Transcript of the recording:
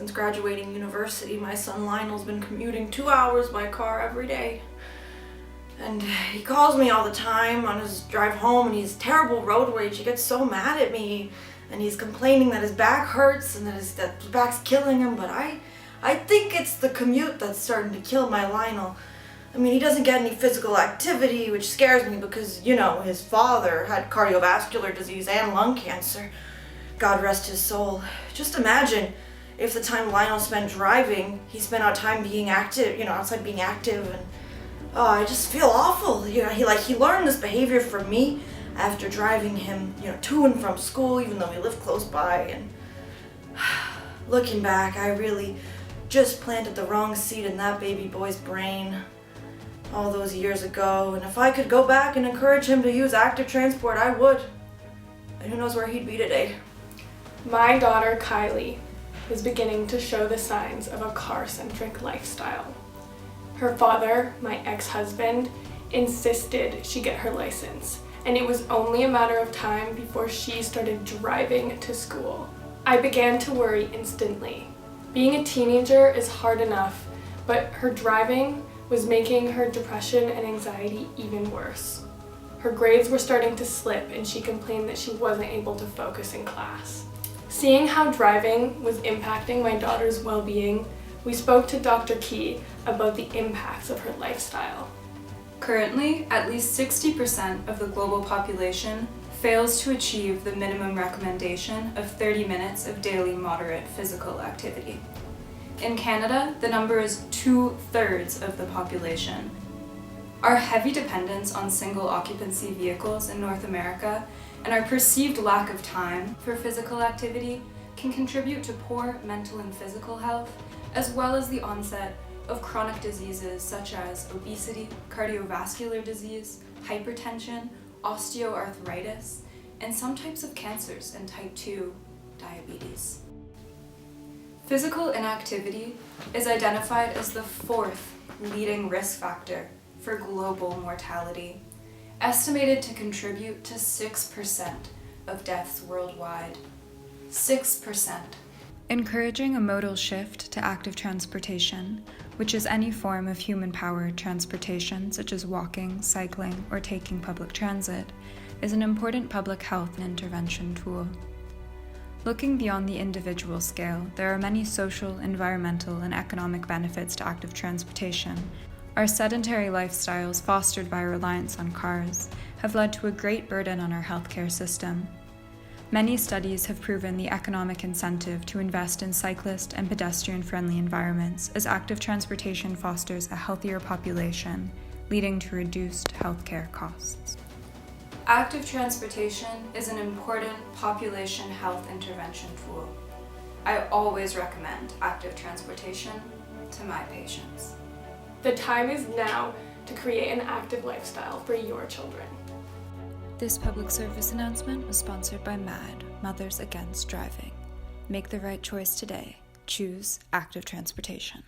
Since graduating university, my son Lyall's been commuting 2 hours by car every day. And he calls me all the time on his drive home, and he's terrible road rage. He gets so mad at me, and he's complaining that his back hurts and that his back's killing him, but I think it's the commute that's starting to kill my Lyall. I mean, he doesn't get any physical activity, which scares me because, you know, his father had cardiovascular disease and lung cancer. God rest his soul. Just imagine if the time Lyall spent driving, he spent our time being active, outside being active, and I just feel awful. He learned this behavior from me after driving him, to and from school, even though we live close by. And looking back, I really just planted the wrong seed in that baby boy's brain all those years ago. And if I could go back and encourage him to use active transport, I would. And who knows where he'd be today. My daughter Kylie is beginning to show the signs of a car-centric lifestyle. Her father, my ex-husband, insisted she get her license, and it was only a matter of time before she started driving to school. I began to worry instantly. Being a teenager is hard enough, but her driving was making her depression and anxiety even worse. Her grades were starting to slip, and she complained that she wasn't able to focus in class. Seeing how driving was impacting my daughter's well-being, we spoke to Dr. Kee about the impacts of her lifestyle. Currently, at least 60% of the global population fails to achieve the minimum recommendation of 30 minutes of daily moderate physical activity. In Canada, the number is 2/3 of the population. Our heavy dependence on single occupancy vehicles in North America and our perceived lack of time for physical activity can contribute to poor mental and physical health, as well as the onset of chronic diseases such as obesity, cardiovascular disease, hypertension, osteoarthritis, and some types of cancers and type 2 diabetes. Physical inactivity is identified as the 4th leading risk factor for global mortality, estimated to contribute to 6% of deaths worldwide. 6%. Encouraging a modal shift to active transportation, which is any form of human-powered transportation such as walking, cycling, or taking public transit, is an important public health and intervention tool. Looking beyond the individual scale, there are many social, environmental, and economic benefits to active transportation. Our sedentary lifestyles, fostered by reliance on cars, have led to a great burden on our healthcare system. Many studies have proven the economic incentive to invest in cyclist and pedestrian-friendly environments, as active transportation fosters a healthier population, leading to reduced healthcare costs. Active transportation is an important population health intervention tool. I always recommend active transportation to my patients. The time is now to create an active lifestyle for your children. This public service announcement was sponsored by MAD, Mothers Against Driving. Make the right choice today. Choose active transportation.